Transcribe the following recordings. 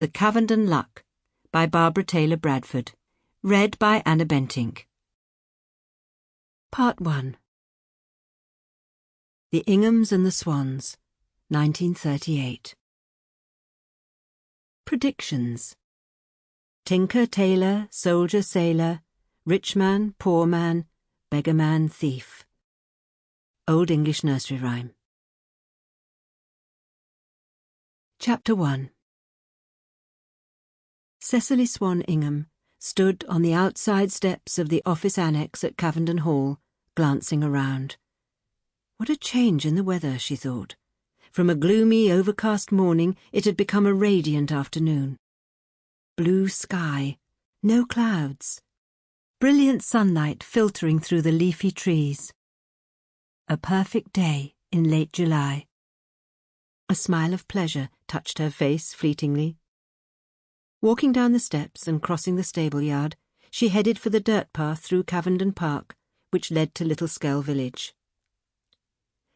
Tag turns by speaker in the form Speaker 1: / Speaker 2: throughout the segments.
Speaker 1: The Cavendon Luck by Barbara Taylor Bradford. Read by Anna Bentinck. Part 1. The Inghams and the Swanns, 1938. Predictions. Tinker, tailor, soldier, sailor, rich man, poor man, beggar man, thief. Old English nursery rhyme. Chapter 1. Cecily Swann Ingham stood on the outside steps of the office annex at Cavendon Hall, glancing around. What a change in the weather, she thought. From a gloomy, overcast morning, it had become a radiant afternoon. Blue sky, no clouds, brilliant sunlight filtering through the leafy trees. A perfect day in late July. A smile of pleasure touched her face fleetingly. Walking down the steps and crossing the stable yard, she headed for the dirt path through Cavendon Park, which led to Little Skell village.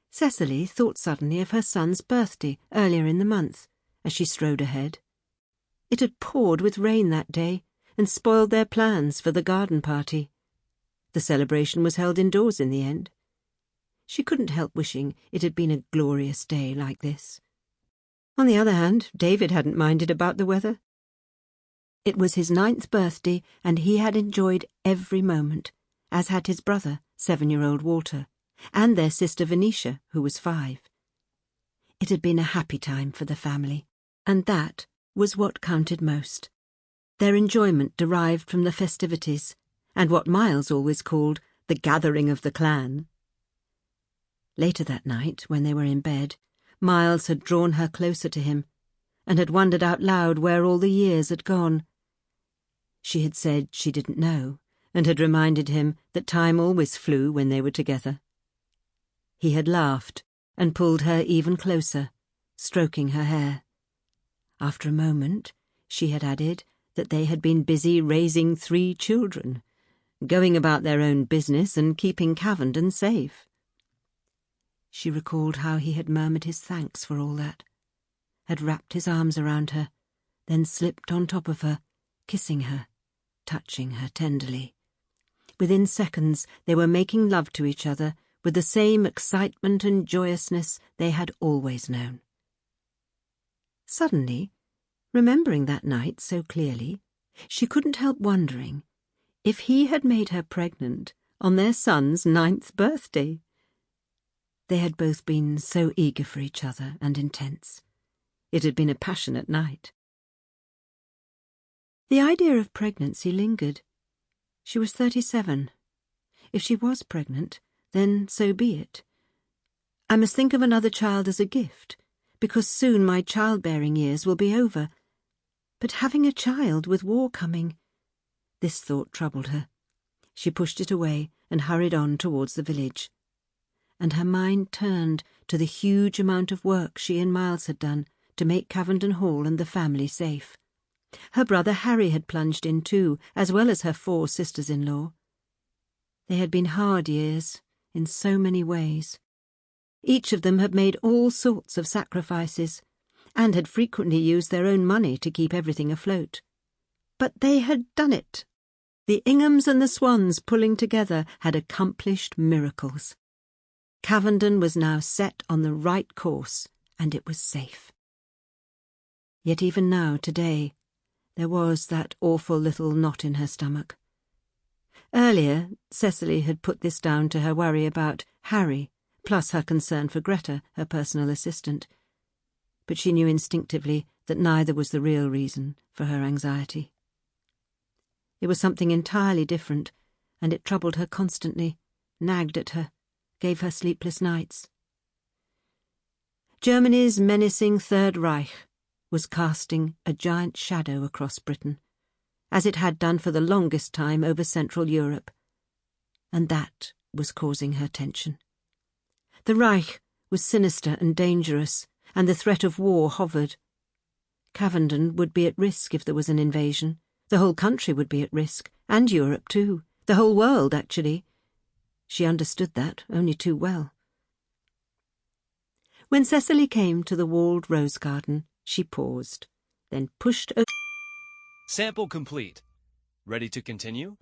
Speaker 1: Cecily thought suddenly of her son's birthday earlier in the month, as she strode ahead. It had poured with rain that day, and spoiled their plans for the garden party. The celebration was held indoors in the end. She couldn't help wishing it had been a glorious day like this. On the other hand, David hadn't minded about the weather. It was his 9th birthday, and he had enjoyed every moment, as had his brother, 7-year-old Walter, and their sister Venetia, who was 5. It had been a happy time for the family, and that was what counted most. Their enjoyment derived from the festivities, and what Miles always called the gathering of the clan. Later that night, when they were in bed, Miles had drawn her closer to him, and had wondered out loud where all the years had gone. She had said she didn't know, and had reminded him that time always flew when they were together. He had laughed, and pulled her even closer, stroking her hair. After a moment, she had added that they had been busy raising 3 children, going about their own business and keeping Cavendon safe. She recalled how he had murmured his thanks for all that, had wrapped his arms around her, then slipped on top of her, kissing her, touching her tenderly. Within seconds they were making love to each other with the same excitement and joyousness they had always known. Suddenly, remembering that night so clearly, she couldn't help wondering if he had made her pregnant on their son's 9th birthday. They had both been so eager for each other and intense. It had been a passionate night. The idea of pregnancy lingered. She was 37. If she was pregnant, then so be it. I must think of another child as a gift, because soon my childbearing years will be over. But having a child with war coming... This thought troubled her. She pushed it away and hurried on towards the village. And her mind turned to the huge amount of work she and Miles had done to make Cavendon Hall and the family safe. Her brother Harry had plunged in too, as well as her 4 sisters-in-law. They had been hard years, in so many ways. Each of them had made all sorts of sacrifices, and had frequently used their own money to keep everything afloat. But they had done it. The Inghams and the Swanns pulling together had accomplished miracles. Cavendon was now set on the right course, and it was safe. Yet even now, today, there was that awful little knot in her stomach. Earlier, Cecily had put this down to her worry about Harry, plus her concern for Greta, her personal assistant. But she knew instinctively that neither was the real reason for her anxiety. It was something entirely different, and it troubled her constantly, nagged at her, gave her sleepless nights. Germany's menacing Third Reich was casting a giant shadow across Britain, as it had done for the longest time over Central Europe, and that was causing her tension. The Reich was sinister and dangerous, and the threat of war hovered. Cavendon would be at risk if there was an invasion. The whole country would be at risk, and Europe too, the whole world actually. She understood that only too well. When Cecily came to the walled rose garden, she paused, then pushed open.
Speaker 2: Sample complete. Ready to continue?